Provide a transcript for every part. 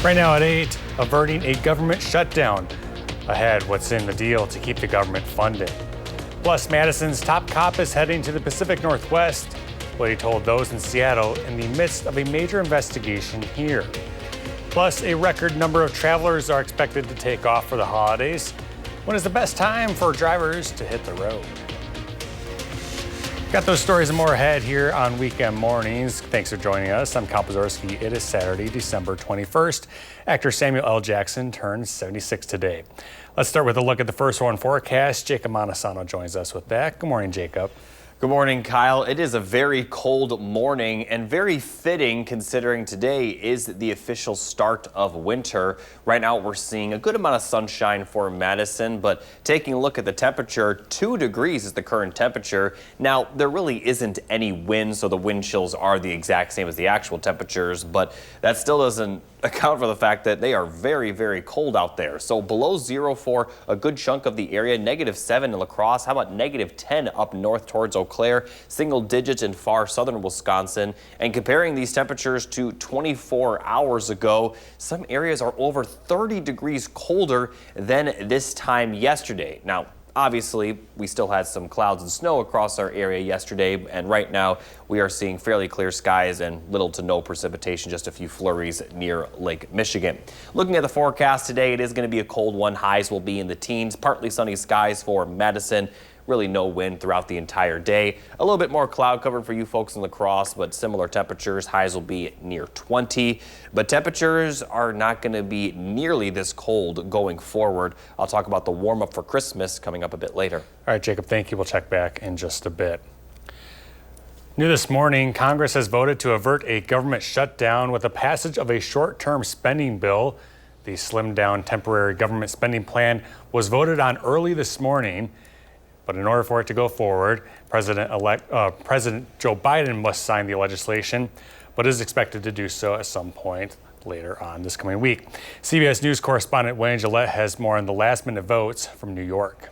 Right now at 8, averting a government shutdown. Ahead, what's in the deal to keep the government funded. Plus, Madison's top cop is heading to the Pacific Northwest. What he told those in Seattle in the midst of a major investigation here. Plus, a record number of travelers are expected to take off for the holidays. When is the best time for drivers to hit the road? Got those stories and more ahead here on Weekend Mornings. Thanks for joining us. I'm Kyle Pazorski. It is Saturday, December 21st. Actor Samuel L. Jackson turns 76 today. Let's start with a look at the first one forecast. Jacob Montesano joins us with that. Good morning, Jacob. Good morning, Kyle. It is a very cold morning and very fitting considering today is the official start of winter. Right now we're seeing a good amount of sunshine for Madison, but taking a look at the temperature, 2 degrees is the current temperature. Now, there really isn't any wind, so the wind chills are the exact same as the actual temperatures, but that still doesn't account for the fact that they are very, very cold out there. So below 0 for a good chunk of the area, -7 in La Crosse. How about -10 up north towards Eau Claire, single digits in far southern Wisconsin. And comparing these temperatures to 24 hours ago, some areas are over 30 degrees colder than this time yesterday. Now, obviously, we still had some clouds and snow across our area yesterday, and right now we are seeing fairly clear skies and little to no precipitation, just a few flurries near Lake Michigan. Looking at the forecast today, it is going to be a cold one. Highs will be in the teens, partly sunny skies for Madison. Really no wind throughout the entire day. A little bit more cloud cover for you folks in La Crosse, but similar temperatures. Highs will be near 20, but temperatures are not going to be nearly this cold going forward. I'll talk about the warm up for Christmas coming up a bit later. All right, Jacob, thank you. We'll check back in just a bit. New this morning, Congress has voted to avert a government shutdown with the passage of a short-term spending bill. The slimmed-down temporary government spending plan was voted on early this morning. But in order for it to go forward, President Joe Biden must sign the legislation, but is expected to do so at some point later on this coming week. CBS News correspondent Wayne Gillette has more on the last-minute votes from New York.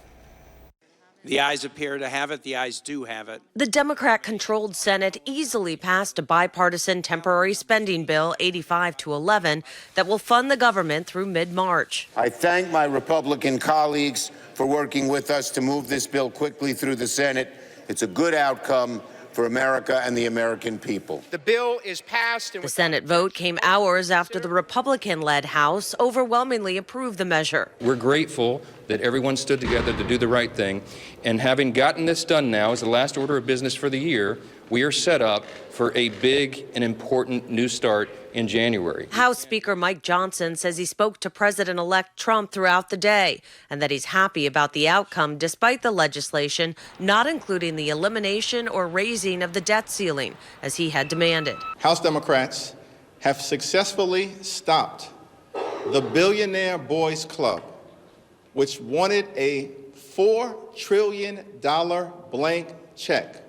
The ayes appear to have it. The ayes do have it. The Democrat-controlled Senate easily passed a bipartisan temporary spending bill, 85-11, that will fund the government through mid-March. I thank my Republican colleagues for working with us to move this bill quickly through the Senate. It's a good outcome for America and the American people. The bill is passed. The Senate vote came hours after the Republican-led House overwhelmingly approved the measure. We're grateful that everyone stood together to do the right thing. And having gotten this done now as the last order of business for the year, we are set up for a big and important new start in January. House Speaker Mike Johnson says he spoke to President-elect Trump throughout the day and that he's happy about the outcome despite the legislation not including the elimination or raising of the debt ceiling as he had demanded. House Democrats have successfully stopped the Billionaire Boys Club, which wanted a $4 trillion blank check,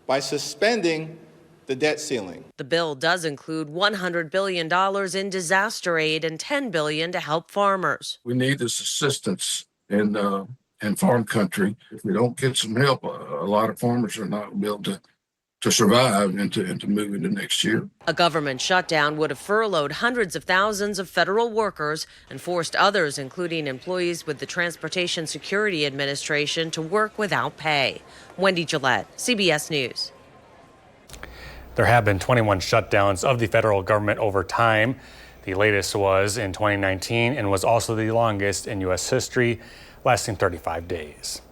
by suspending the debt ceiling. The bill does include $100 billion in disaster aid and $10 billion to help farmers. We need this assistance in farm country. If we don't get some help, a lot of farmers are not going to be able to survive and to move into next year. A government shutdown would have furloughed hundreds of thousands of federal workers and forced others, including employees with the Transportation Security Administration, to work without pay. Wendy Gillette, CBS News. There have been 21 shutdowns of the federal government over time. The latest was in 2019 and was also the longest in U.S. history, lasting 35 days.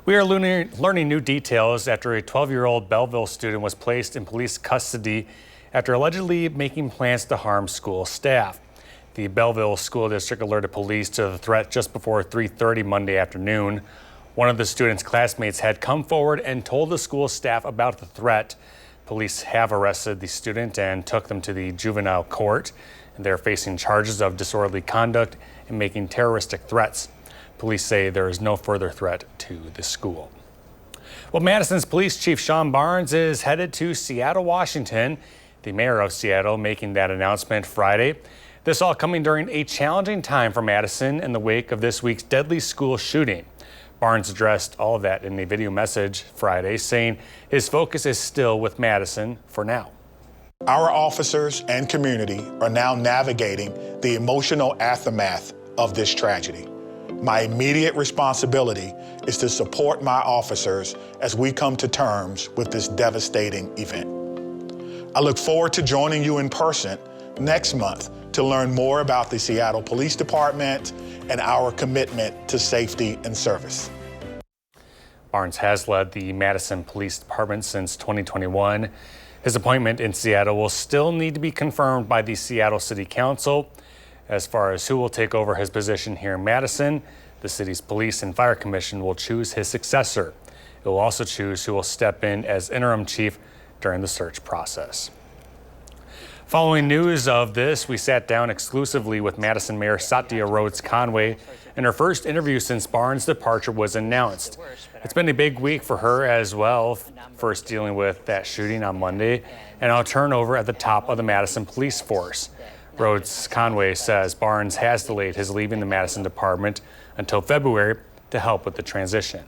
We are learning new details after a 12-year-old Belleville student was placed in police custody after allegedly making plans to harm school staff. The Belleville School District alerted police to the threat just before 3:30 Monday afternoon. One of the student's classmates had come forward and told the school staff about the threat. Police have arrested the student and took them to the juvenile court. They're facing charges of disorderly conduct and making terroristic threats. Police say there is no further threat to the school. Well, Madison's Police Chief Sean Barnes is headed to Seattle, Washington. The mayor of Seattle making that announcement Friday. This all coming during a challenging time for Madison in the wake of this week's deadly school shooting. Barnes addressed all of that in a video message Friday, saying his focus is still with Madison for now. Our officers and community are now navigating the emotional aftermath of this tragedy. My immediate responsibility is to support my officers as we come to terms with this devastating event. I look forward to joining you in person next month to learn more about the Seattle Police Department and our commitment to safety and service. Barnes has led the Madison Police Department since 2021. His appointment in Seattle will still need to be confirmed by the Seattle City Council. As far as who will take over his position here in Madison, the city's Police and Fire Commission will choose his successor. It will also choose who will step in as interim chief during the search process. Following news of this, we sat down exclusively with Madison Mayor Satya Rhodes Conway in her first interview since Barnes' departure was announced. It's been a big week for her as well, first dealing with that shooting on Monday and a turnover at the top of the Madison police force. Rhodes Conway says Barnes has delayed his leaving the Madison department until February to help with the transition.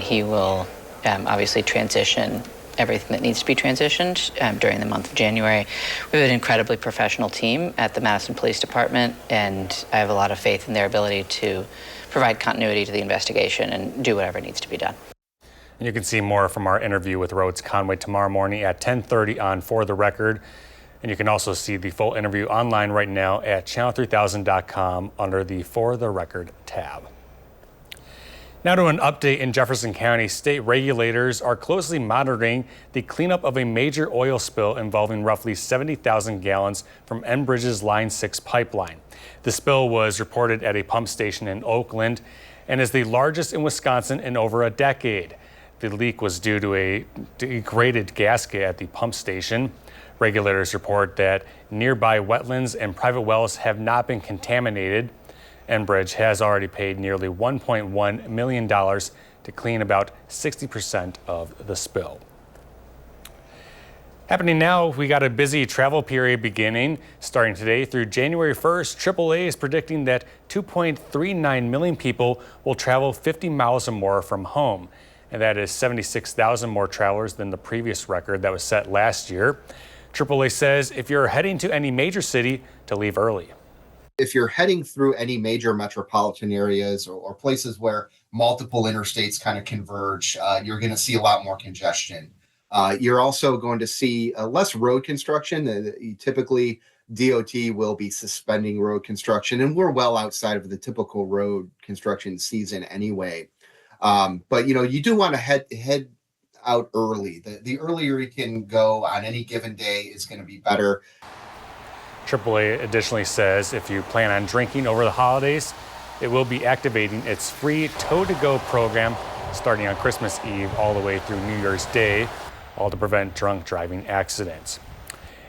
He will obviously transition everything that needs to be transitioned during the month of January. We have an incredibly professional team at the Madison Police Department, and I have a lot of faith in their ability to provide continuity to the investigation and do whatever needs to be done. And you can see more from our interview with Rhodes Conway tomorrow morning at 10:30 on For the Record. And you can also see the full interview online right now at channel3000.com under the For the Record tab. Now to an update in Jefferson County. State regulators are closely monitoring the cleanup of a major oil spill involving roughly 70,000 gallons from Enbridge's Line 6 pipeline. The spill was reported at a pump station in Oakland and is the largest in Wisconsin in over a decade. The leak was due to a degraded gasket at the pump station. Regulators report that nearby wetlands and private wells have not been contaminated. Enbridge has already paid nearly $1.1 million to clean about 60% of the spill. Happening now, we got a busy travel period beginning. Starting today through January 1st, AAA is predicting that 2.39 million people will travel 50 miles or more from home. And that is 76,000 more travelers than the previous record that was set last year. AAA says if you're heading to any major city, to leave early. If you're heading through any major metropolitan areas or places where multiple interstates kind of converge, you're going to see a lot more congestion. You're also going to see less road construction. Typically, DOT will be suspending road construction, and we're well outside of the typical road construction season anyway. But you do want to head out early. The earlier you can go on any given day is going to be better. AAA additionally says if you plan on drinking over the holidays, it will be activating its free tow-to-go program starting on Christmas Eve all the way through New Year's Day, all to prevent drunk driving accidents.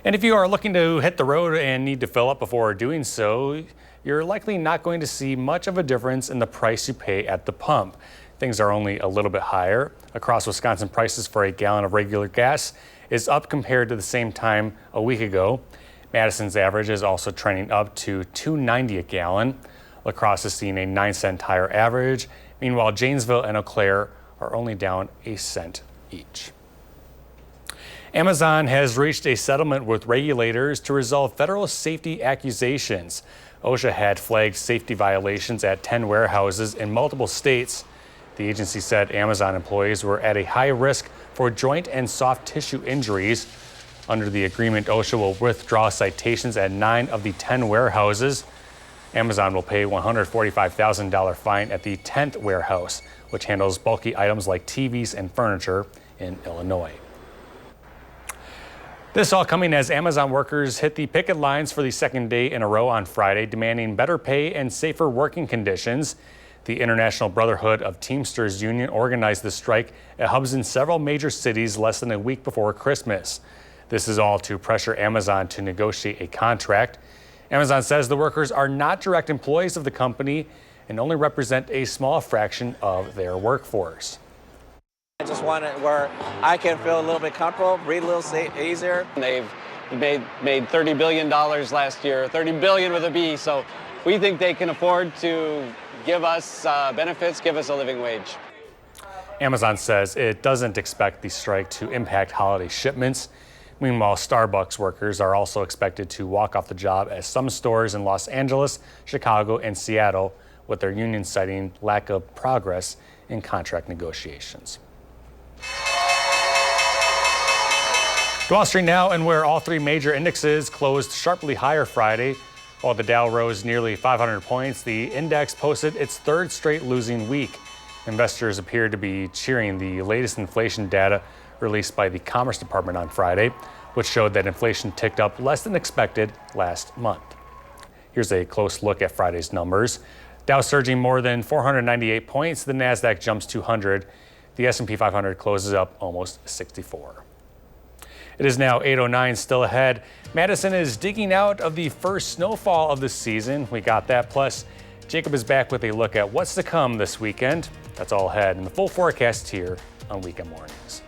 And if you are looking to hit the road and need to fill up before doing so, you're likely not going to see much of a difference in the price you pay at the pump. Things are only a little bit higher. Across Wisconsin, prices for a gallon of regular gas is up compared to the same time a week ago. Madison's average is also trending up to $2.90 a gallon. La Crosse is seeing a 9-cent higher average. Meanwhile, Janesville and Eau Claire are only down a cent each. Amazon has reached a settlement with regulators to resolve federal safety accusations. OSHA had flagged safety violations at 10 warehouses in multiple states. The agency said Amazon employees were at a high risk for joint and soft tissue injuries. Under the agreement, OSHA will withdraw citations at 9 of the 10 warehouses. Amazon will pay $145,000 fine at the 10th warehouse, which handles bulky items like TVs and furniture in Illinois. This all coming as Amazon workers hit the picket lines for the second day in a row on Friday, demanding better pay and safer working conditions. The International Brotherhood of Teamsters Union organized the strike at hubs in several major cities less than a week before Christmas. This is all to pressure Amazon to negotiate a contract. Amazon says the workers are not direct employees of the company and only represent a small fraction of their workforce. I just want it where I can feel a little bit comfortable, breathe a little easier. They've made $30 billion last year, $30 billion with a B, so we think they can afford to give us benefits, give us a living wage. Amazon says it doesn't expect the strike to impact holiday shipments. Meanwhile, Starbucks workers are also expected to walk off the job at some stores in Los Angeles, Chicago, and Seattle, with their union citing lack of progress in contract negotiations. To Wall Street now, and where all three major indexes closed sharply higher Friday. While the Dow rose nearly 500 points, the index posted its third straight losing week. Investors appeared to be cheering the latest inflation data released by the Commerce Department on Friday, which showed that inflation ticked up less than expected last month. Here's a close look at Friday's numbers. Dow surging more than 498 points, the Nasdaq jumps 200. The S&P 500 closes up almost 64. It is now 8:09, still ahead. Madison is digging out of the first snowfall of the season. We got that. Plus, Jacob is back with a look at what's to come this weekend. That's all ahead in the full forecast here on Weekend Mornings.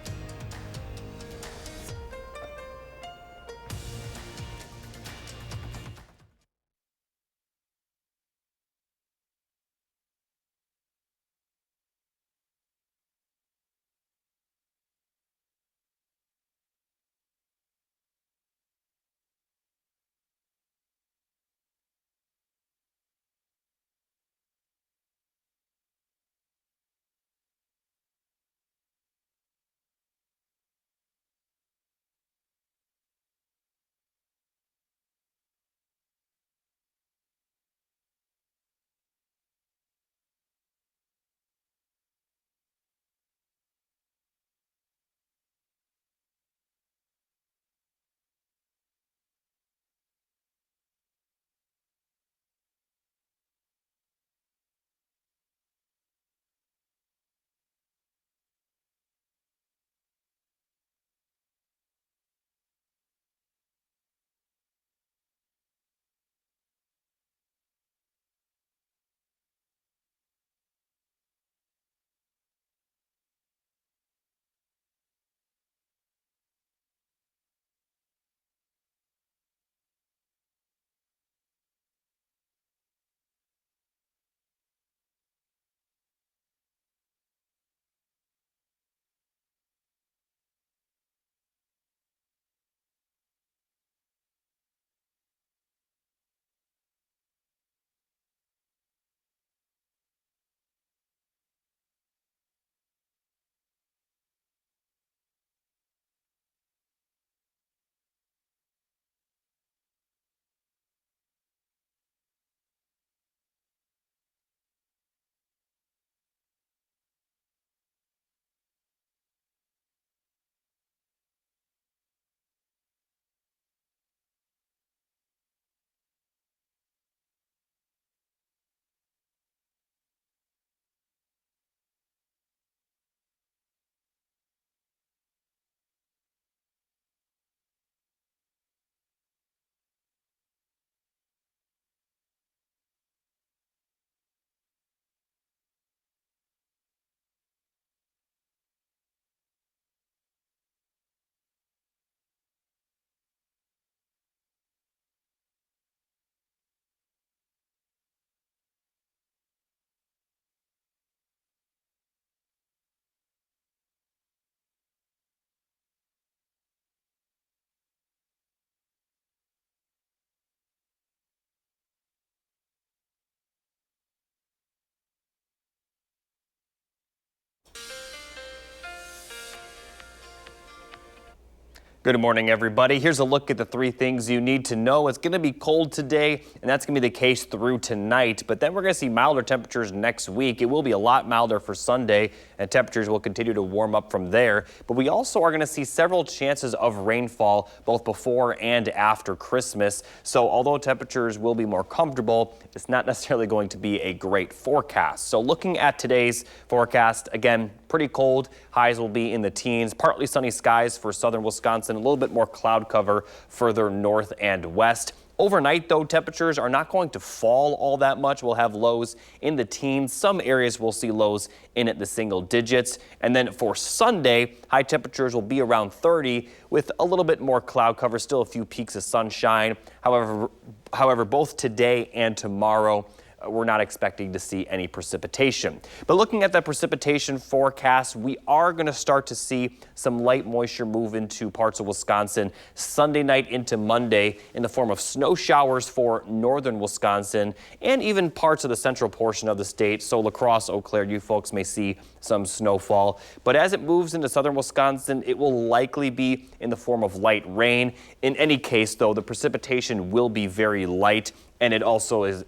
Good morning, everybody. Here's a look at the three things you need to know. It's going to be cold today, and that's going to be the case through tonight. But then we're going to see milder temperatures next week. It will be a lot milder for Sunday, and temperatures will continue to warm up from there. But we also are going to see several chances of rainfall both before and after Christmas. So although temperatures will be more comfortable, it's not necessarily going to be a great forecast. So looking at today's forecast, again, pretty cold. Highs will be in the teens. Partly sunny skies for southern Wisconsin. A little bit more cloud cover further north and west. Overnight, though, temperatures are not going to fall all that much. We'll have lows in the teens. Some areas will see lows in at the single digits. And then for Sunday, high temperatures will be around 30 with a little bit more cloud cover, still a few peaks of sunshine. However, both today and tomorrow, we're not expecting to see any precipitation. But looking at the precipitation forecast, we are going to start to see some light moisture move into parts of Wisconsin Sunday night into Monday in the form of snow showers for northern Wisconsin and even parts of the central portion of the state. So La Crosse, Eau Claire, you folks may see some snowfall. But as it moves into southern Wisconsin, it will likely be in the form of light rain. In any case, though, the precipitation will be very light, and it also is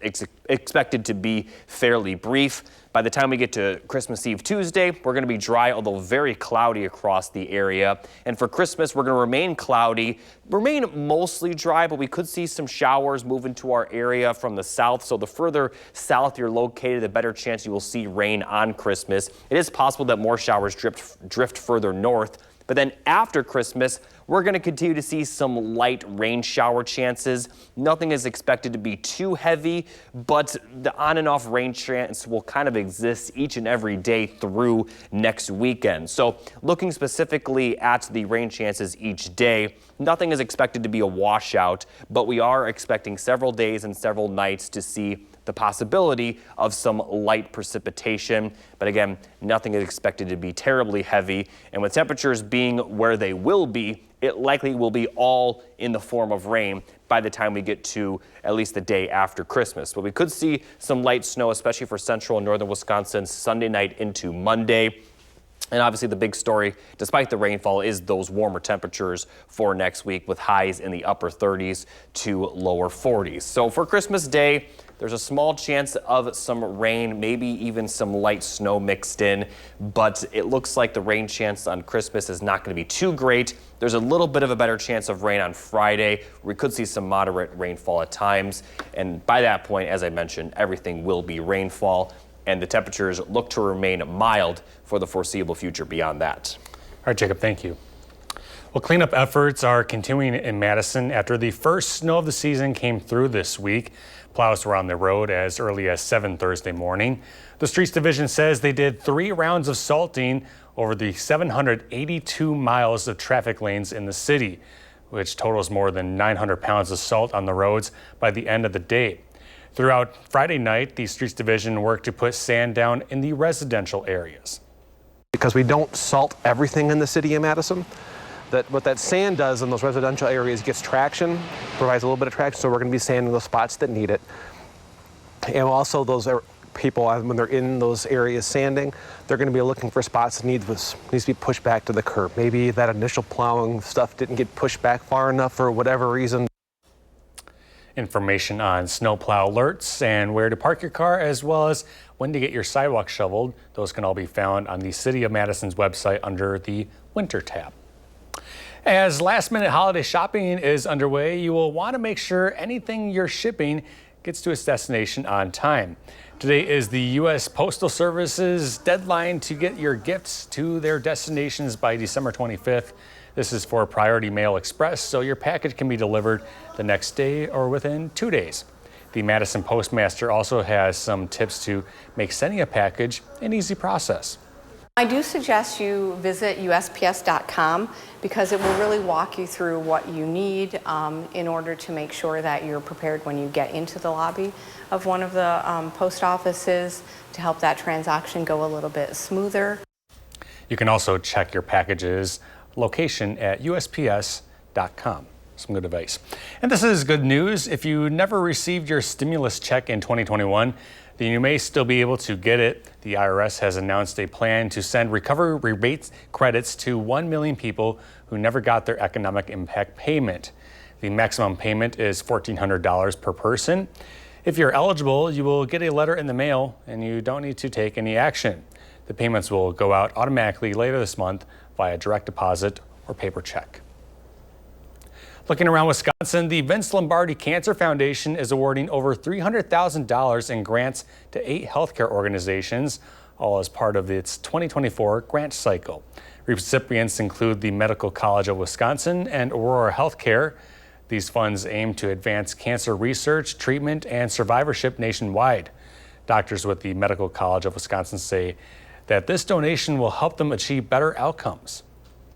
expected to be fairly brief. By the time we get to Christmas Eve Tuesday, we're going to be dry, although very cloudy across the area. And for Christmas, we're going to remain cloudy, remain mostly dry, but we could see some showers move into our area from the south. So the further south you're located, the better chance you will see rain on Christmas. It is possible that more showers drift further north. But then after Christmas, we're going to continue to see some light rain shower chances. Nothing is expected to be too heavy, but the on and off rain chance will kind of exist each and every day through next weekend. So looking specifically at the rain chances each day, nothing is expected to be a washout, but we are expecting several days and several nights to see the possibility of some light precipitation. But again, nothing is expected to be terribly heavy. And with temperatures being where they will be, it likely will be all in the form of rain by the time we get to at least the day after Christmas. But we could see some light snow, especially for central and northern Wisconsin, Sunday night into Monday. And obviously the big story, despite the rainfall, is those warmer temperatures for next week with highs in the upper 30s to lower 40s. So for Christmas Day, there's a small chance of some rain, maybe even some light snow mixed in, but it looks like the rain chance on Christmas is not going to be too great. There's a little bit of a better chance of rain on Friday. We could see some moderate rainfall at times. And by that point, as I mentioned, everything will be rainfall, and the temperatures look to remain mild for the foreseeable future beyond that. All right, Jacob, thank you. Well, cleanup efforts are continuing in Madison after the first snow of the season came through this week. Plows were on the road as early as 7 Thursday morning. The Streets Division says they did 3 rounds of salting over the 782 miles of traffic lanes in the city, which totals more than 900 pounds of salt on the roads by the end of the day. Throughout Friday night, the Streets Division worked to put sand down in the residential areas. Because we don't salt everything in the city of Madison, what that sand does in those residential areas gets traction, provides a little bit of traction, so we're going to be sanding those spots that need it. And also those people, when they're in those areas sanding, they're going to be looking for spots that needs to be pushed back to the curb. Maybe that initial plowing stuff didn't get pushed back far enough for whatever reason. Information on snowplow alerts and where to park your car, as well as when to get your sidewalk shoveled, those can all be found on the City of Madison's website under the Winter tab. As last-minute holiday shopping is underway, you will want to make sure anything you're shipping gets to its destination on time. Today is the U.S. Postal Service's deadline to get your gifts to their destinations by December 25th. This is for Priority Mail Express, so your package can be delivered the next day or within 2 days. The Madison Postmaster also has some tips to make sending a package an easy process. I do suggest you visit USPS.com because it will really walk you through what you need in order to make sure that you're prepared when you get into the lobby of one of the post offices to help that transaction go a little bit smoother. You can also check your package's location at USPS.com. Some good advice. And this is good news. If you never received your stimulus check in 2021, then you may still be able to get it. The IRS has announced a plan to send recovery rebate credits to 1 million people who never got their economic impact payment. The maximum payment is $1,400 per person. If you're eligible, you will get a letter in the mail and you don't need to take any action. The payments will go out automatically later this month via direct deposit or paper check. Looking around Wisconsin, the Vince Lombardi Cancer Foundation is awarding over $300,000 in grants to 8 healthcare organizations, all as part of its 2024 grant cycle. Recipients include the Medical College of Wisconsin and Aurora Healthcare. These funds aim to advance cancer research, treatment, and survivorship nationwide. Doctors with the Medical College of Wisconsin say that this donation will help them achieve better outcomes.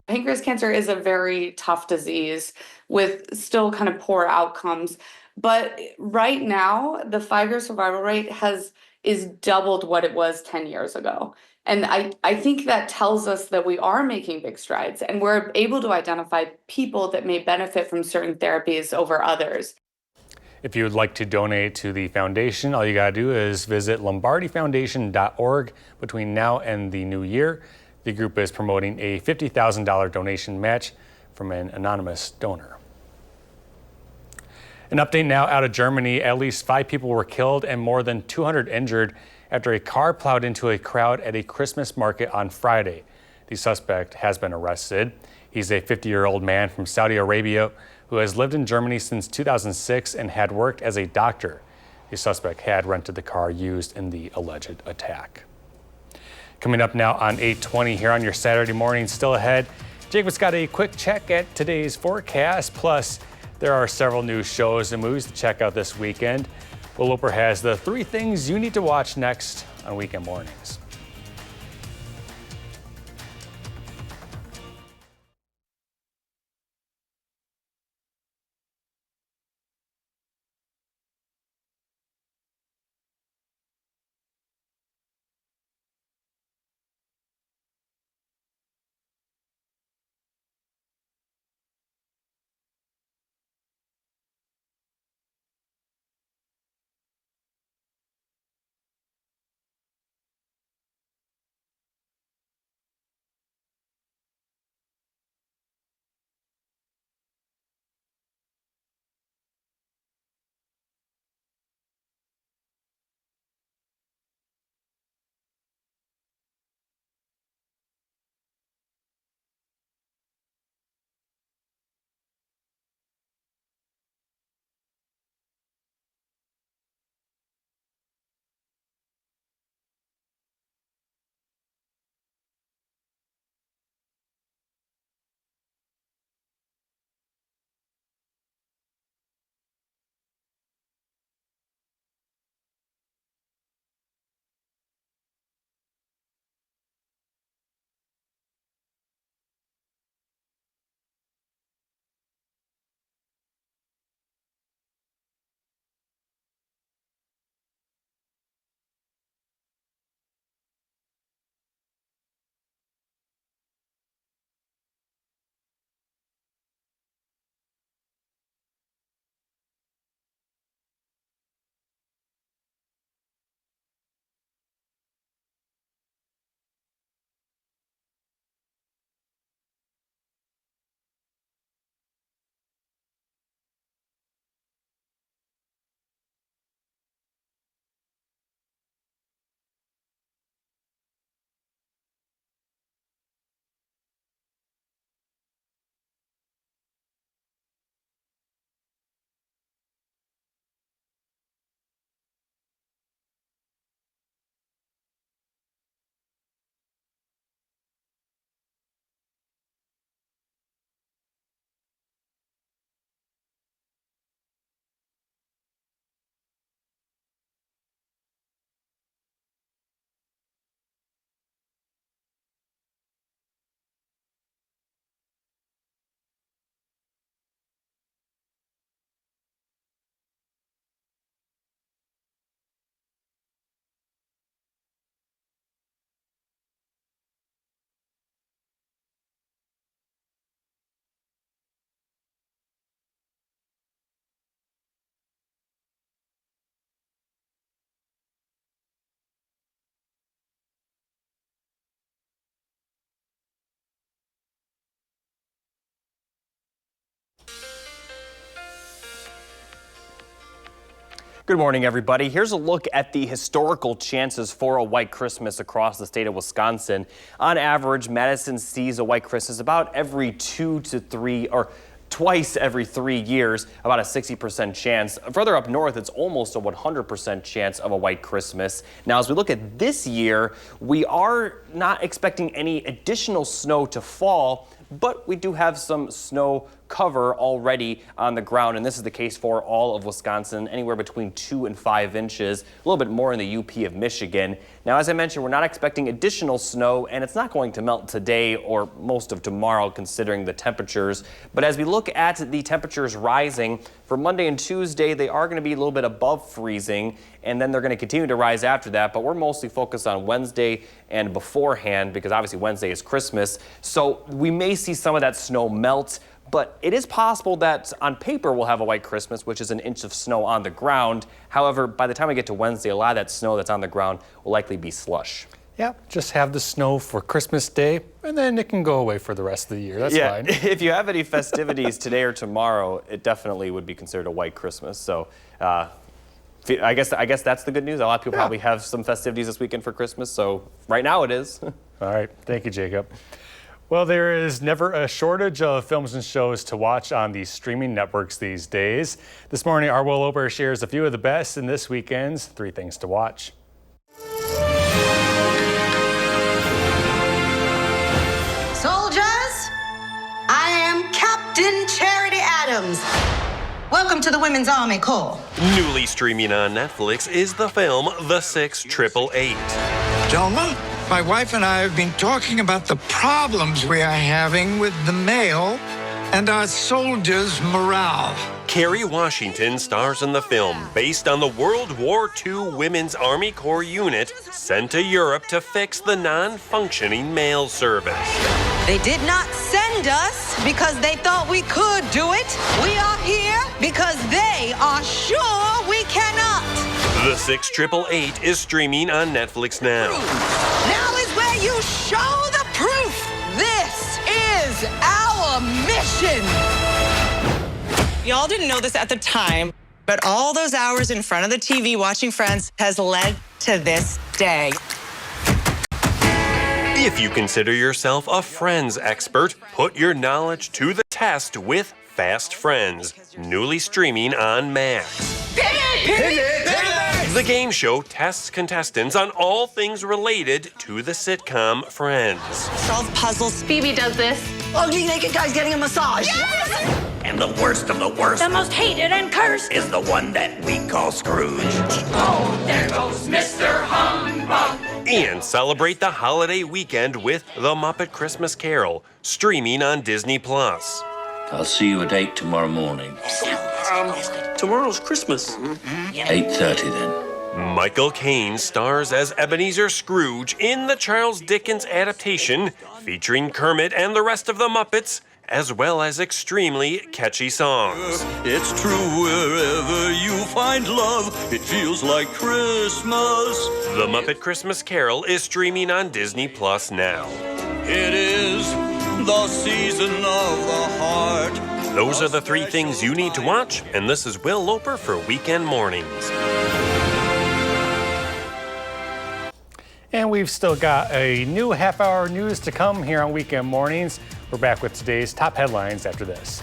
Pancreas cancer is a very tough disease with still kind of poor outcomes. But right now, the 5-year survival rate is doubled what it was 10 years ago. And I think that tells us that we are making big strides and we're able to identify people that may benefit from certain therapies over others. If you would like to donate to the foundation, all you got to do is visit lombardifoundation.org between now and the new year. The group is promoting a $50,000 donation match from an anonymous donor. An update now out of Germany. At least 5 people were killed and more than 200 injured after a car plowed into a crowd at a Christmas market on Friday. The suspect has been arrested. He's a 50-year-old man from Saudi Arabia who has lived in Germany since 2006 and had worked as a doctor. The suspect had rented the car used in the alleged attack. Coming up now on 8:20 here on your Saturday morning. Still ahead, Jacob's got a quick check at today's forecast. Plus, there are several new shows and movies to check out this weekend. Will Loper has the 3 things you need to watch next on weekend mornings. Good morning, everybody. Here's a look at the historical chances for a white Christmas across the state of Wisconsin. On average, Madison sees a white Christmas about every 2 to 3 or twice every 3 years, about a 60% chance. Further up north, it's almost a 100% chance of a white Christmas. Now, as we look at this year, we are not expecting any additional snow to fall, but we do have some snow cover already on the ground, and this is the case for all of Wisconsin, anywhere between 2 and 5 inches, a little bit more in the UP of Michigan. Now, as I mentioned, we're not expecting additional snow, and it's not going to melt today or most of tomorrow considering the temperatures. But as we look at the temperatures rising for Monday and Tuesday, they are going to be a little bit above freezing, and then they're going to continue to rise after that. But we're mostly focused on Wednesday and beforehand because obviously Wednesday is Christmas. So we may see some of that snow melt, but it is possible that on paper we'll have a white Christmas, which is an inch of snow on the ground. However, by the time we get to Wednesday, a lot of that snow that's on the ground will likely be slush. Yeah, just have the snow for Christmas Day, and then it can go away for the rest of the year. That's fine. If you have any festivities today or tomorrow, it definitely would be considered a white Christmas. So I guess that's the good news. A lot of people probably have some festivities this weekend for Christmas, so right now it is. All right, thank you, Jacob. Well, there is never a shortage of films and shows to watch on the streaming networks these days. This morning, our Will Ober shares a few of the best in this weekend's 3 Things to Watch. Soldiers, I am Captain Charity Adams. Welcome to the Women's Army Corps. Newly streaming on Netflix is the film The 688. Delma, my wife and I have been talking about the problems we are having with the mail and our soldiers' morale. Kerry Washington stars in the film based on the World War II Women's Army Corps unit sent to Europe to fix the non-functioning mail service. They did not send us because they thought we could do it. We are here because they are sure we cannot. The 688 is streaming on Netflix now. Now is where you show the proof. This is our mission. Y'all didn't know this at the time, but all those hours in front of the TV watching Friends has led to this day. If you consider yourself a Friends expert, put your knowledge to the test with Fast Friends, newly streaming on Max. The game show tests contestants on all things related to the sitcom Friends. Solve puzzles. Phoebe does this. Ugly naked guy's getting a massage. Yes! And the worst of the worst, The most hated and cursed. is the one that we call Scrooge. Oh, there goes Mr. Humbug. And celebrate the holiday weekend with The Muppet Christmas Carol, streaming on Disney+. I'll see you at 8 tomorrow morning. Tomorrow's Christmas. 8:30 then. Michael Caine stars as Ebenezer Scrooge in the Charles Dickens adaptation, featuring Kermit and the rest of the Muppets, as well as extremely catchy songs. It's true wherever you find love, it feels like Christmas. The Muppet Christmas Carol is streaming on Disney Plus now. It is the season of the heart. Those are the 3 things you need to watch, and this is Will Loper for Weekend Mornings. And we've still got a new half-hour news to come here on Weekend Mornings. We're back with today's top headlines after this.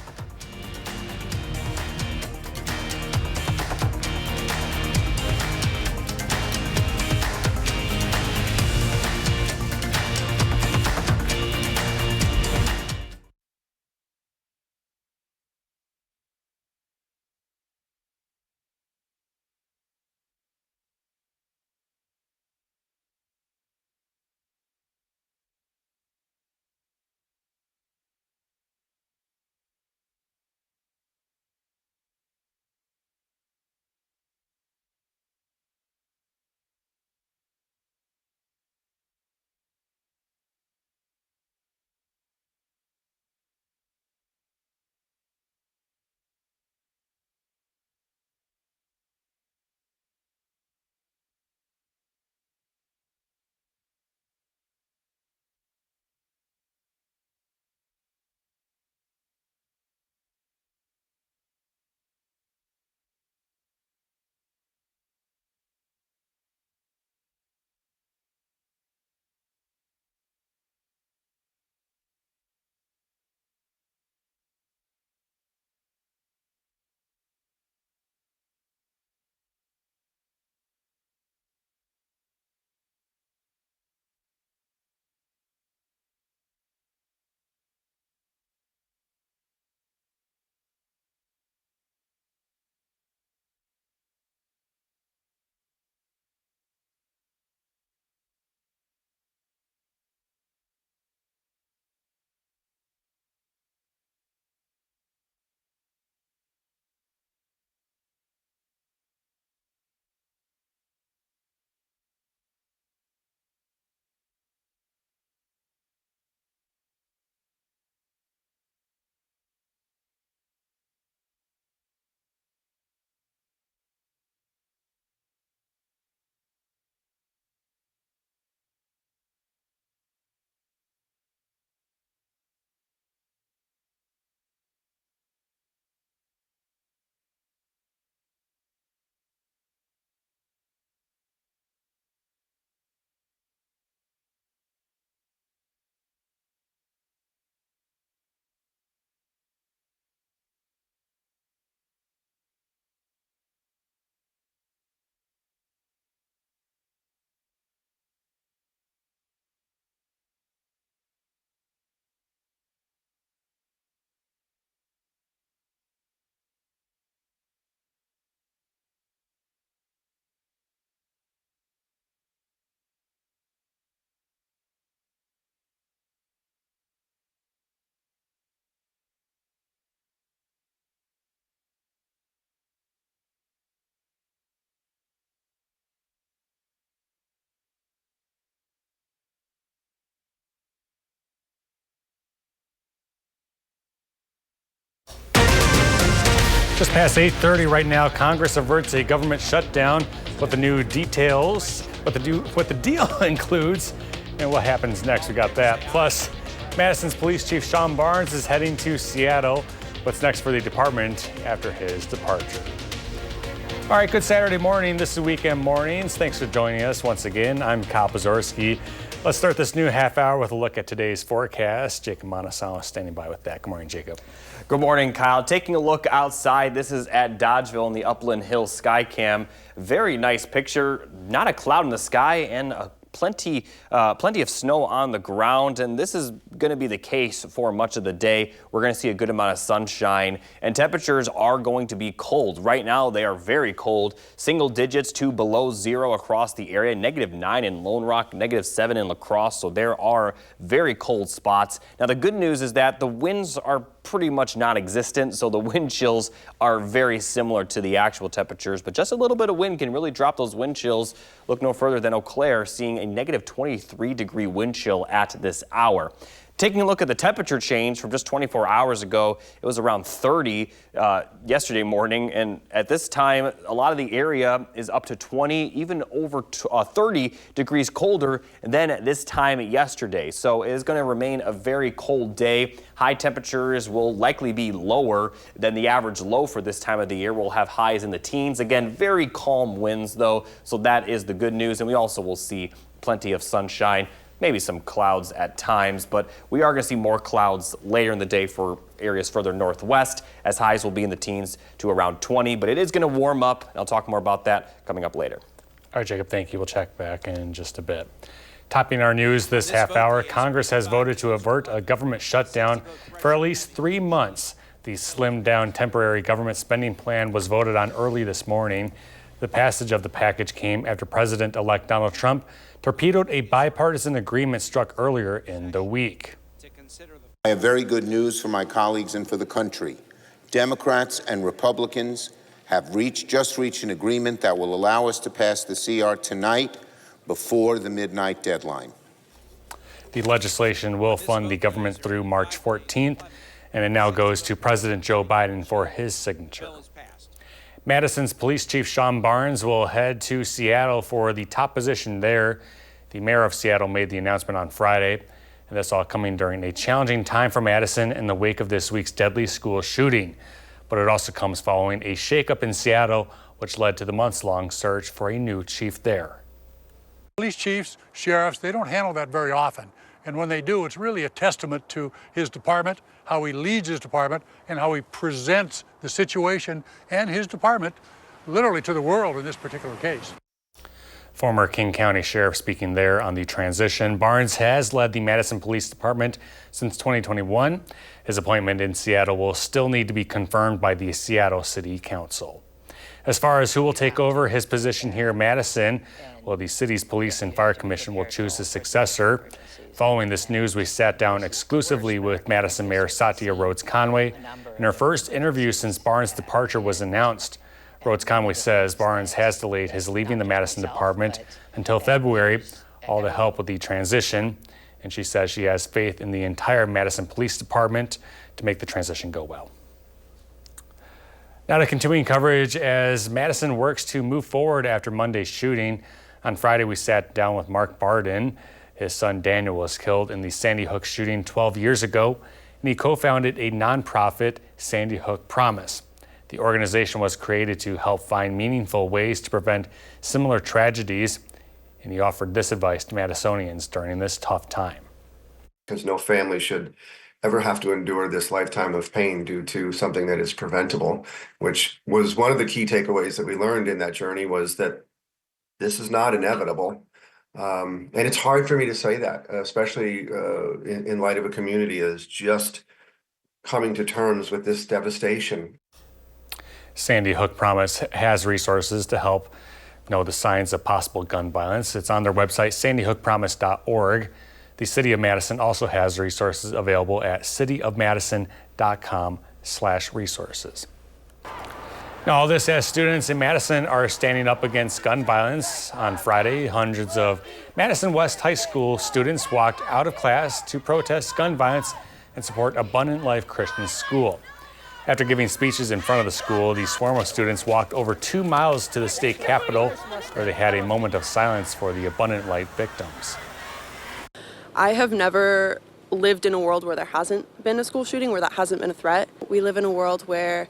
Just past 8:30 right now, Congress averts a government shutdown. What the new details, what the deal includes, and what happens next. We got that. Plus, Madison's Police Chief Sean Barnes is heading to Seattle. What's next for the department after his departure? All right, good Saturday morning. This is Weekend Mornings. Thanks for joining us once again. I'm Kyle Pazorski. Let's start this new half hour with a look at today's forecast. Jacob Madison is standing by with that. Good morning, Jacob. Good morning, Kyle. Taking a look outside, this is at Dodgeville in the Upland Hills Skycam. Very nice picture. Not a cloud in the sky and plenty of snow on the ground, and this is going to be the case for much of the day. We're going to see a good amount of sunshine, and temperatures are going to be cold. Right now, they are very cold, single digits to below zero across the area, -9 in Lone Rock, -7 in La Crosse, so there are very cold spots. Now, the good news is that the winds are pretty much non-existent, so the wind chills are very similar to the actual temperatures, but just a little bit of wind can really drop those wind chills. Look no further than Eau Claire, seeing a -23-degree wind chill at this hour. Taking a look at the temperature change from just 24 hours ago, it was around 30 yesterday morning, and at this time, a lot of the area is up to 20, even over 30 degrees colder than at this time yesterday. So it is going to remain a very cold day. High temperatures will likely be lower than the average low for this time of the year. We'll have highs in the teens. Again, very calm winds, though, so that is the good news, and we also will see plenty of sunshine. Maybe some clouds at times, but we are going to see more clouds later in the day for areas further northwest, as highs will be in the teens to around 20, but it is going to warm up, and I'll talk more about that coming up later. All right, Jacob, thank you. We'll check back in just a bit. Topping our news this half hour, Congress has voted to avert a government shutdown for at least 3 months. The slimmed-down temporary government spending plan was voted on early this morning. The passage of the package came after President-elect Donald Trump torpedoed a bipartisan agreement struck earlier in the week. I have very good news for my colleagues and for the country. Democrats and Republicans have just reached an agreement that will allow us to pass the CR tonight before the midnight deadline. The legislation will fund the government through March 14th, and it now goes to President Joe Biden for his signature. Madison's Police Chief Sean Barnes will head to Seattle for the top position there. The mayor of Seattle made the announcement on Friday, and that's all coming during a challenging time for Madison in the wake of this week's deadly school shooting. But it also comes following a shakeup in Seattle, which led to the months-long search for a new chief there. Police chiefs, sheriffs, they don't handle that very often. And when they do, it's really a testament to his department, how he leads his department, and how he presents the situation and his department literally to the world in this particular case. Former King County Sheriff speaking there on the transition. Barnes has led the Madison Police Department since 2021. His appointment in Seattle will still need to be confirmed by the Seattle City Council. As far as who will take over his position here in Madison, well, the city's Police and Fire Commission will choose his successor. Following this news, we sat down exclusively with Madison Mayor Satya Rhodes Conway in her first interview since Barnes' departure was announced. Rhodes Conway says Barnes has delayed his leaving the Madison department until February, all to help with the transition. And she says she has faith in the entire Madison Police Department to make the transition go well. Now to continuing coverage as Madison works to move forward after Monday's shooting. On Friday, we sat down with Mark Barden. His son Daniel was killed in the Sandy Hook shooting 12 years ago, and he co-founded a nonprofit, Sandy Hook Promise. The organization was created to help find meaningful ways to prevent similar tragedies, and he offered this advice to Madisonians during this tough time. Because no family should ever have to endure this lifetime of pain due to something that is preventable, which was one of the key takeaways that we learned in that journey, was that this is not inevitable. And it's hard for me to say that, especially in light of a community that is just coming to terms with this devastation. Sandy Hook Promise has resources to help know the signs of possible gun violence. It's on their website, sandyhookpromise.org. The City of Madison also has resources available at cityofmadison.com/resources. Now, all this as students in Madison are standing up against gun violence. On Friday, hundreds of Madison West High School students walked out of class to protest gun violence and support Abundant Life Christian School. After giving speeches in front of the school, the swarm of students walked over 2 miles to the state capitol, where they had a moment of silence for the abundant light victims. I have never lived in a world where there hasn't been a school shooting, where that hasn't been a threat. We live in a world where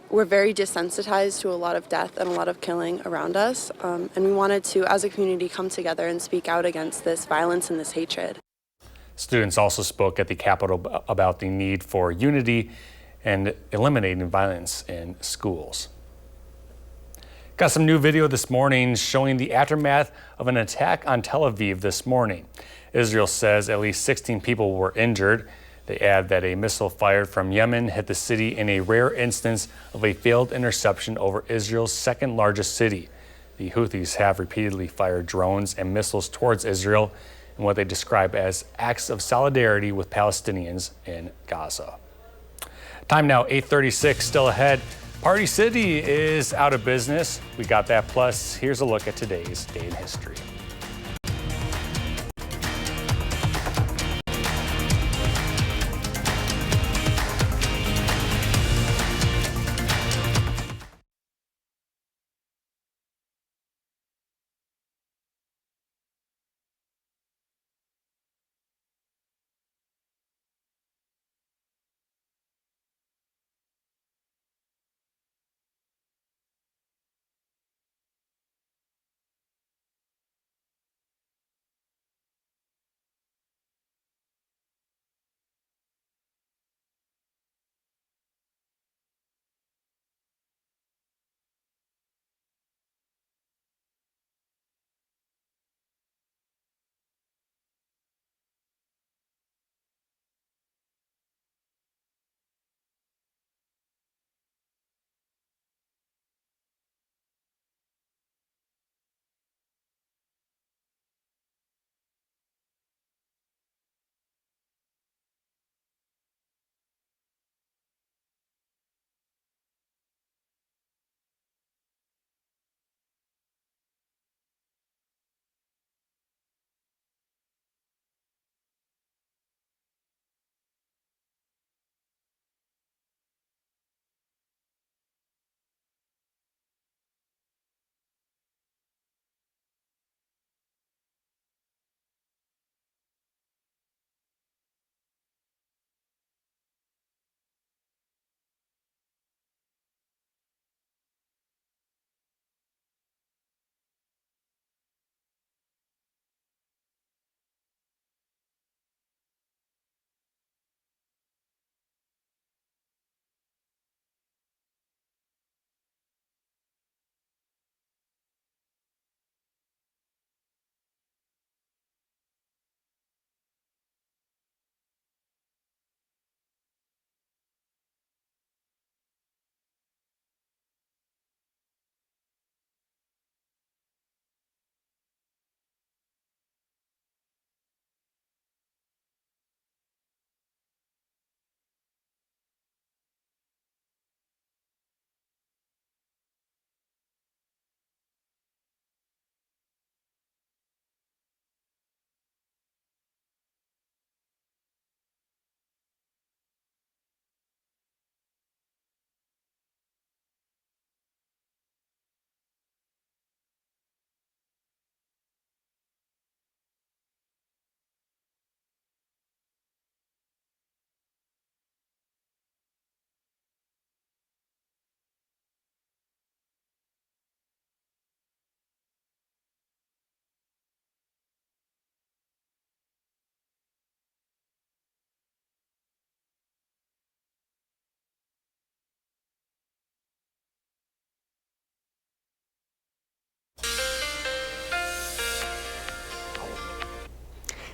we're very desensitized to a lot of death and a lot of killing around us. And we wanted to, as a community, come together and speak out against this violence and this hatred. Students also spoke at the Capitol about the need for unity and eliminating violence in schools. Got some new video this morning showing the aftermath of an attack on Tel Aviv this morning. Israel says at least 16 people were injured. They add that a missile fired from Yemen hit the city in a rare instance of a failed interception over Israel's second largest city. The Houthis have repeatedly fired drones and missiles towards Israel in what they describe as acts of solidarity with Palestinians in Gaza. Time now, 8:36, still ahead. Party City is out of business. We got that. Plus, here's a look at today's day in history.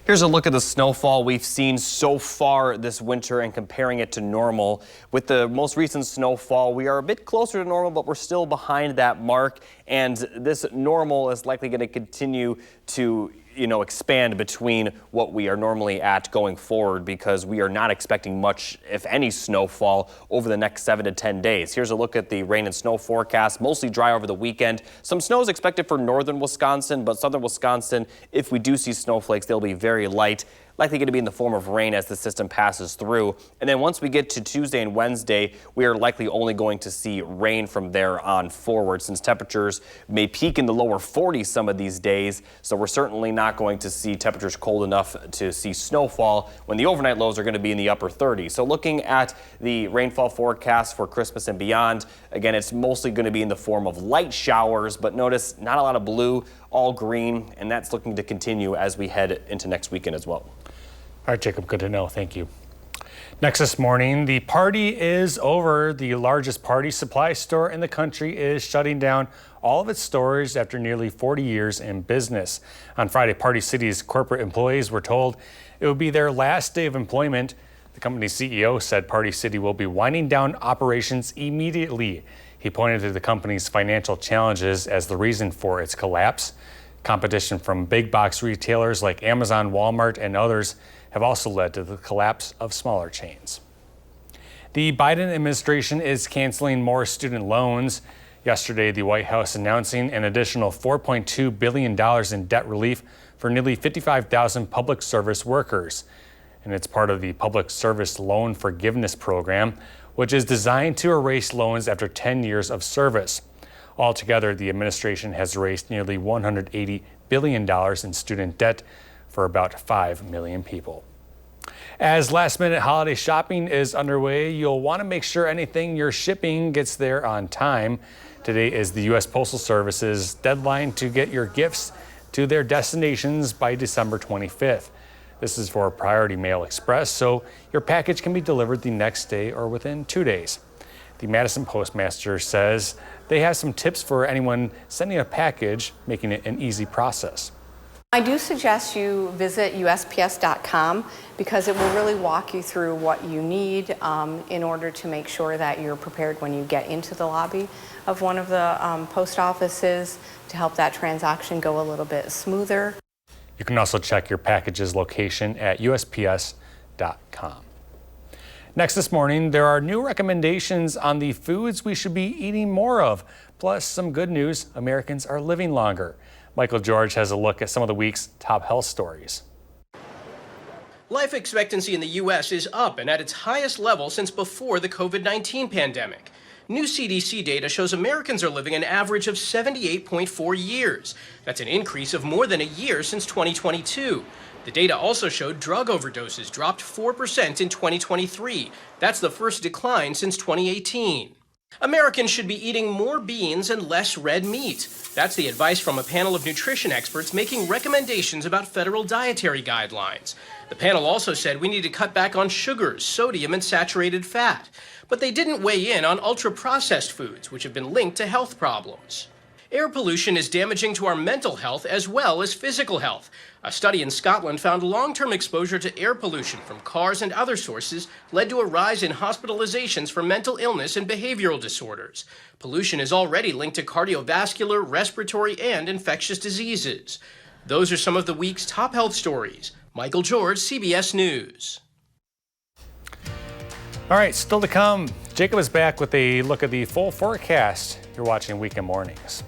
Here's a look at the snowfall we've seen so far this winter and comparing it to normal. With the most recent snowfall, we are a bit closer to normal, but we're still behind that mark. And this normal is likely going to continue to expand between what we are normally at going forward, because we are not expecting much, if any, snowfall over the next 7 to 10 days. Here's a look at the rain and snow forecast. Mostly dry over the weekend. Some snow is expected for northern Wisconsin, but southern Wisconsin, if we do see snowflakes, they'll be very light. likely going to be in the form of rain as the system passes through. And then once we get to Tuesday and Wednesday, we are likely only going to see rain from there on forward, since temperatures may peak in the lower 40s some of these days. So we're certainly not going to see temperatures cold enough to see snowfall when the overnight lows are going to be in the upper 30s. So looking at the rainfall forecast for Christmas and beyond, again, it's mostly going to be in the form of light showers, but notice not a lot of blue, all green, and that's looking to continue as we head into next weekend as well. All right, Jacob, good to know. Thank you. Next this morning, the party is over. The largest party supply store in the country is shutting down all of its stores after nearly 40 years in business. On Friday, Party City's corporate employees were told it would be their last day of employment. The company's CEO said Party City will be winding down operations immediately. He pointed to the company's financial challenges as the reason for its collapse. Competition from big box retailers like Amazon, Walmart, and others have also led to the collapse of smaller chains. The Biden administration is canceling more student loans. Yesterday, the White House announcing an additional $4.2 billion in debt relief for nearly 55,000 public service workers. And it's part of the Public Service Loan Forgiveness Program, which is designed to erase loans after 10 years of service. Altogether, the administration has erased nearly $180 billion in student debt for about 5 million people. As last-minute holiday shopping is underway, you'll want to make sure anything you're shipping gets there on time. Today is the U.S. Postal Service's deadline to get your gifts to their destinations by December 25th. This is for Priority Mail Express, so your package can be delivered the next day or within 2 days. The Madison postmaster says they have some tips for anyone sending a package, making it an easy process. I do suggest you visit USPS.com because it will really walk you through what you need in order to make sure that you're prepared when you get into the lobby of one of the post offices to help that transaction go a little bit smoother. You can also check your package's location at USPS.com. Next this morning, there are new recommendations on the foods we should be eating more of. Plus, some good news, Americans are living longer. Michael George has a look at some of the week's top health stories. Life expectancy in the U.S. is up and at its highest level since before the COVID-19 pandemic. New CDC data shows Americans are living an average of 78.4 years. That's an increase of more than a year since 2022. The data also showed drug overdoses dropped 4% in 2023. That's the first decline since 2018. Americans should be eating more beans and less red meat. That's the advice from a panel of nutrition experts making recommendations about federal dietary guidelines. The panel also said we need to cut back on sugars, sodium, and saturated fat. But they didn't weigh in on ultra-processed foods, which have been linked to health problems. Air pollution is damaging to our mental health as well as physical health. A study in Scotland found long-term exposure to air pollution from cars and other sources led to a rise in hospitalizations for mental illness and behavioral disorders. Pollution is already linked to cardiovascular, respiratory, and infectious diseases. Those are some of the week's top health stories. Michael George, CBS News. All right, still to come, Jacob is back with a look at the full forecast. You're watching Weekend Mornings.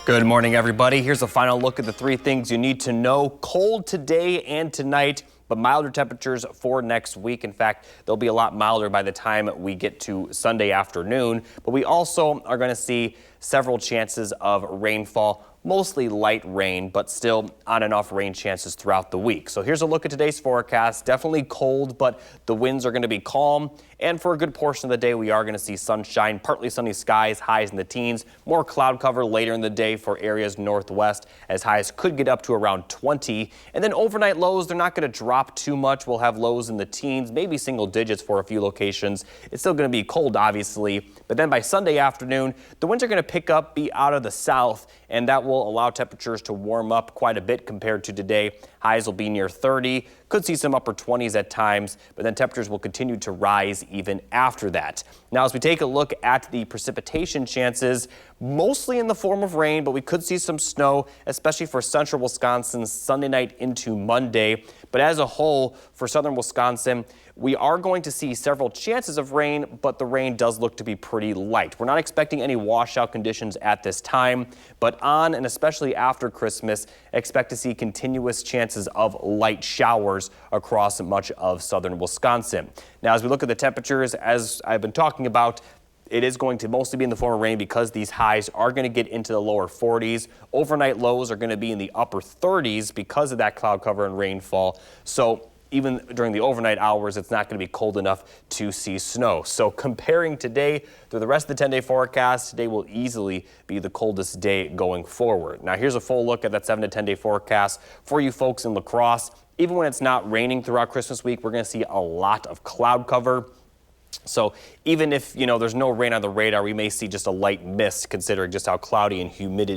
Good morning, everybody. Here's a final look at the 3 things you need to know. Cold today and tonight, but milder temperatures for next week. In fact, they'll be a lot milder by the time we get to Sunday afternoon. But we also are going to see several chances of rainfall, mostly light rain, but still on and off rain chances throughout the week. So here's a look at today's forecast. Definitely cold, but the winds are going to be calm. And for a good portion of the day, we are going to see sunshine, partly sunny skies, highs in the teens. More cloud cover later in the day for areas northwest, as highs could get up to around 20. And then overnight lows, they're not going to drop too much. We'll have lows in the teens, maybe single digits for a few locations. It's still going to be cold, obviously. But then by Sunday afternoon, the winds are going to pick up, be out of the south, and that will allow temperatures to warm up quite a bit compared to today. Highs will be near 30. Could see some upper 20s at times, but then temperatures will continue to rise even after that. Now, as we take a look at the precipitation chances, mostly in the form of rain, but we could see some snow, especially for central Wisconsin Sunday night into Monday. But as a whole, for southern Wisconsin, we are going to see several chances of rain, but the rain does look to be pretty light. We're not expecting any washout conditions at this time, but on and especially after Christmas, expect to see continuous chances of light showers across much of southern Wisconsin. Now, as we look at the temperatures, as I've been talking about, it is going to mostly be in the form of rain because these highs are going to get into the lower 40s. Overnight lows are going to be in the upper 30s because of that cloud cover and rainfall. So even during the overnight hours, it's not going to be cold enough to see snow. So comparing today to the rest of the 10-day forecast, today will easily be the coldest day going forward. Now, here's a full look at that 7 to 10-day forecast for you folks in La Crosse. Even when it's not raining throughout Christmas week, we're going to see a lot of cloud cover. So even if, there's no rain on the radar, we may see just a light mist considering just how cloudy and humid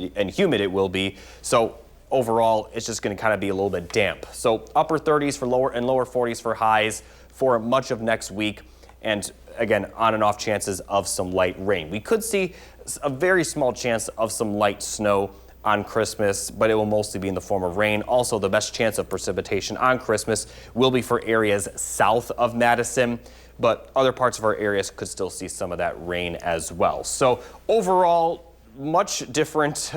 it will be. So overall, it's just going to kind of be a little bit damp. So upper 30s for lower 40s for highs for much of next week. And again, on and off chances of some light rain. We could see a very small chance of some light snow on Christmas, but it will mostly be in the form of rain. Also, the best chance of precipitation on Christmas will be for areas south of Madison, but other parts of our areas could still see some of that rain as well. So overall, much different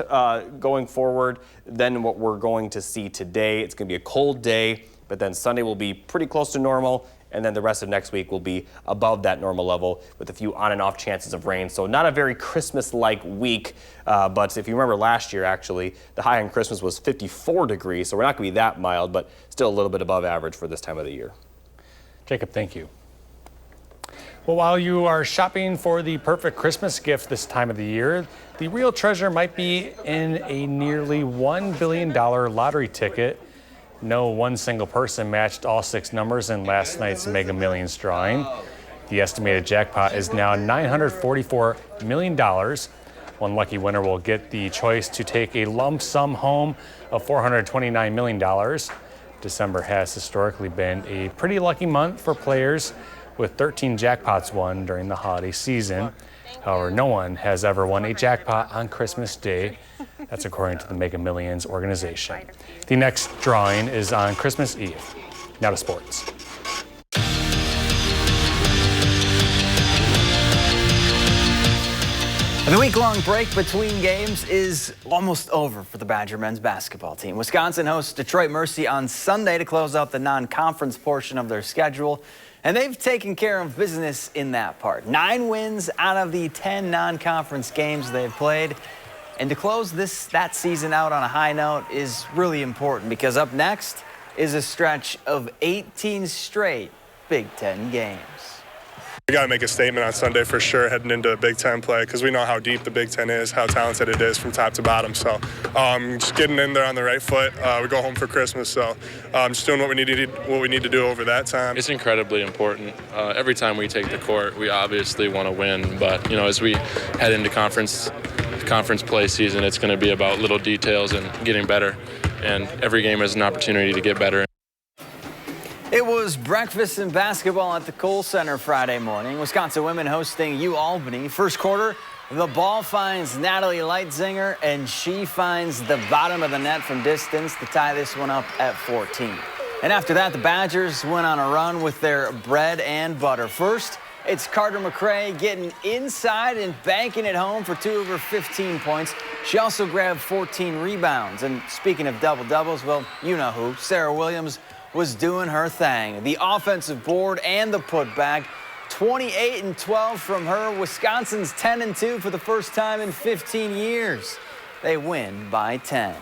going forward than what we're going to see today. It's going to be a cold day, but then Sunday will be pretty close to normal, and then the rest of next week will be above that normal level with a few on and off chances of rain. So not a very Christmas-like week, but if you remember last year, actually, the high on Christmas was 54 degrees, so we're not going to be that mild, but still a little bit above average for this time of the year. Jacob, thank you. Well, while you are shopping for the perfect Christmas gift this time of the year, the real treasure might be in a nearly $1 billion lottery ticket. No one single person matched all 6 numbers in last night's Mega Millions drawing. The estimated jackpot is now $944 million. One lucky winner will get the choice to take a lump sum home of $429 million. December has historically been a pretty lucky month for players, with 13 jackpots won during the holiday season. However, no one has ever won a jackpot on Christmas Day. That's according to the Mega Millions organization. The next drawing is on Christmas Eve. Now to sports. The week-long break between games is almost over for the Badger men's basketball team. Wisconsin hosts Detroit Mercy on Sunday to close out the non-conference portion of their schedule. And they've taken care of business in that part. 9 wins out of the 10 non-conference games they've played. And to close that season out on a high note is really important because up next is a stretch of 18 straight Big Ten games. We got to make a statement on Sunday for sure heading into a Big Ten play because we know how deep the Big Ten is, how talented it is from top to bottom. So just getting in there on the right foot. We go home for Christmas, so just doing what we need to do over that time. It's incredibly important. Every time we take the court, we obviously want to win, but as we head into conference play season, it's going to be about little details and getting better. And every game is an opportunity to get better. It was breakfast and basketball at the Kohl Center Friday morning. Wisconsin women hosting UAlbany. First quarter, the ball finds Natalie Leitzinger, and she finds the bottom of the net from distance to tie this one up at 14. And after that, the Badgers went on a run with their bread and butter. First, It's Carter McRae getting inside and banking it home for 2 of her 15 points. She also grabbed 14 rebounds. And speaking of double-doubles, well, you know who. Sarah Williams was doing her thing. The offensive board and the putback. 28 and 12 from her. Wisconsin's 10 and 2 for the first time in 15 years. They win by 10.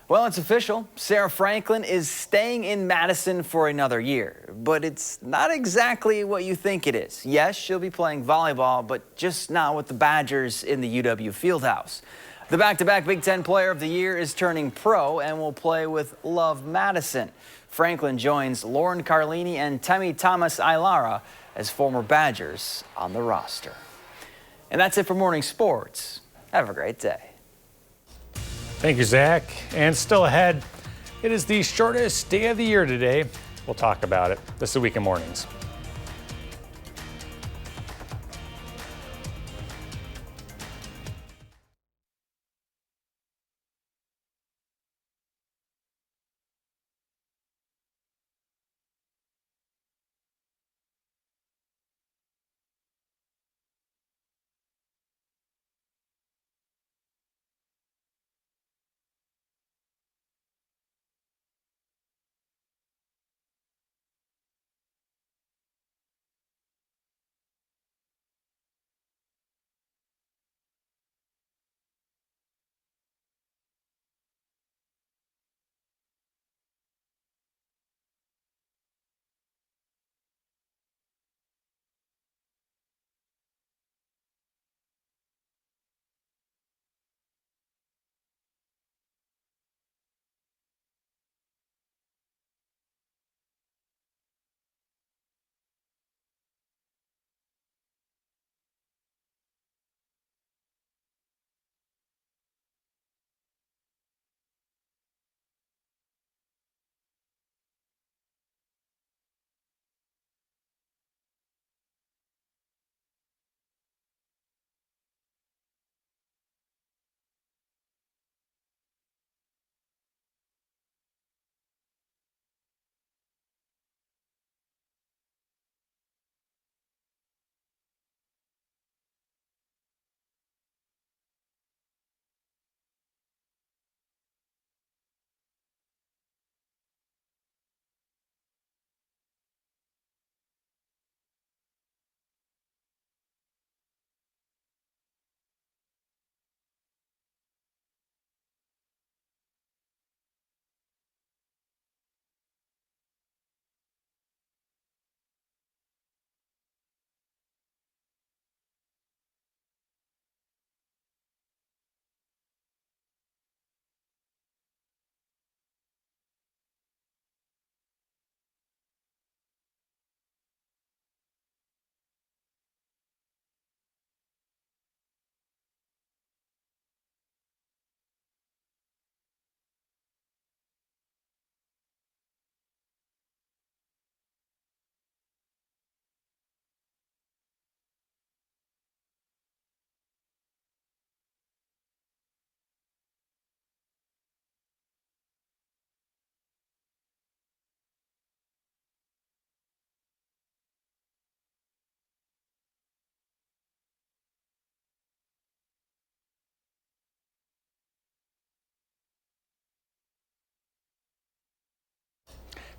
Well, it's official. Sarah Franklin is staying in Madison for another year, but it's not exactly what you think it is. Yes, she'll be playing volleyball, but just not with the Badgers in the UW Fieldhouse. The back-to-back Big Ten Player of the Year is turning pro and will play with Love Madison. Franklin joins Lauren Carlini and Temi Thomas-Ailara as former Badgers on the roster. And that's it for Morning Sports. Have a great day. Thank you, Zach. And still ahead, it is the shortest day of the year today. We'll talk about it. This is Weekend Mornings.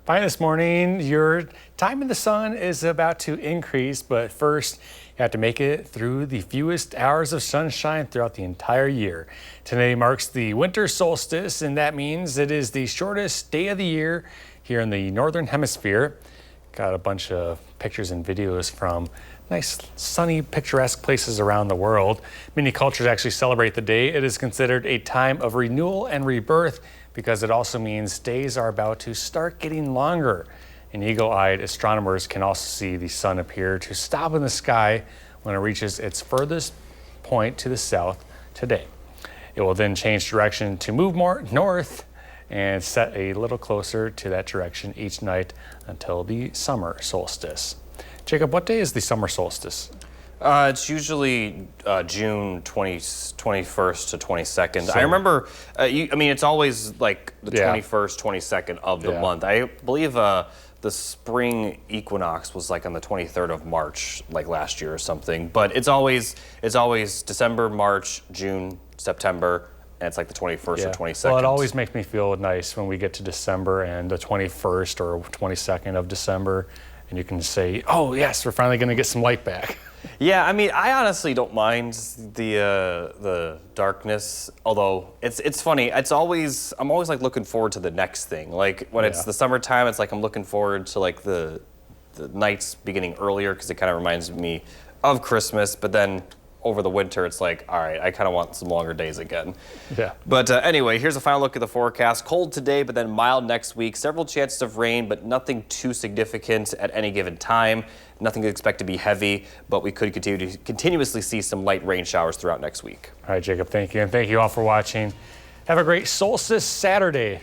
Fine this morning. Your time in the sun is about to increase, but first you have to make it through the fewest hours of sunshine throughout the entire year. Today marks the winter solstice, and that means it is the shortest day of the year here in the Northern Hemisphere. Got a bunch of pictures and videos from nice, sunny, picturesque places around the world. Many cultures actually celebrate the day. It is considered a time of renewal and rebirth because it also means days are about to start getting longer. And eagle-eyed astronomers can also see the sun appear to stop in the sky when it reaches its furthest point to the south today. It will then change direction to move more north and set a little closer to that direction each night until the summer solstice. Jacob, what day is the summer solstice? It's usually June 21st to 22nd. I remember, it's always like the 21st, 22nd of the month. I believe the the spring equinox was like on the 23rd of March, like last year or something. But it's always December, March, June, September, and it's like the 21st or 22nd. Well, it always makes me feel nice when we get to December and the 21st or 22nd of December, and you can say, oh yes, we're finally going to get some light back. Yeah, I mean, I honestly don't mind the darkness. Although it's funny, I'm always like looking forward to the next thing. Like when it's the summertime, it's like I'm looking forward to like the nights beginning earlier because it kind of reminds me of Christmas. But then over the winter, it's like, all right, I kind of want some longer days again. Yeah. But anyway, here's a final look at the forecast. Cold today, but then mild next week. Several chances of rain, but nothing too significant at any given time. Nothing to expect to be heavy, but we could continue to continuously see some light rain showers throughout next week. All right, Jacob, thank you. And thank you all for watching. Have a great Solstice Saturday.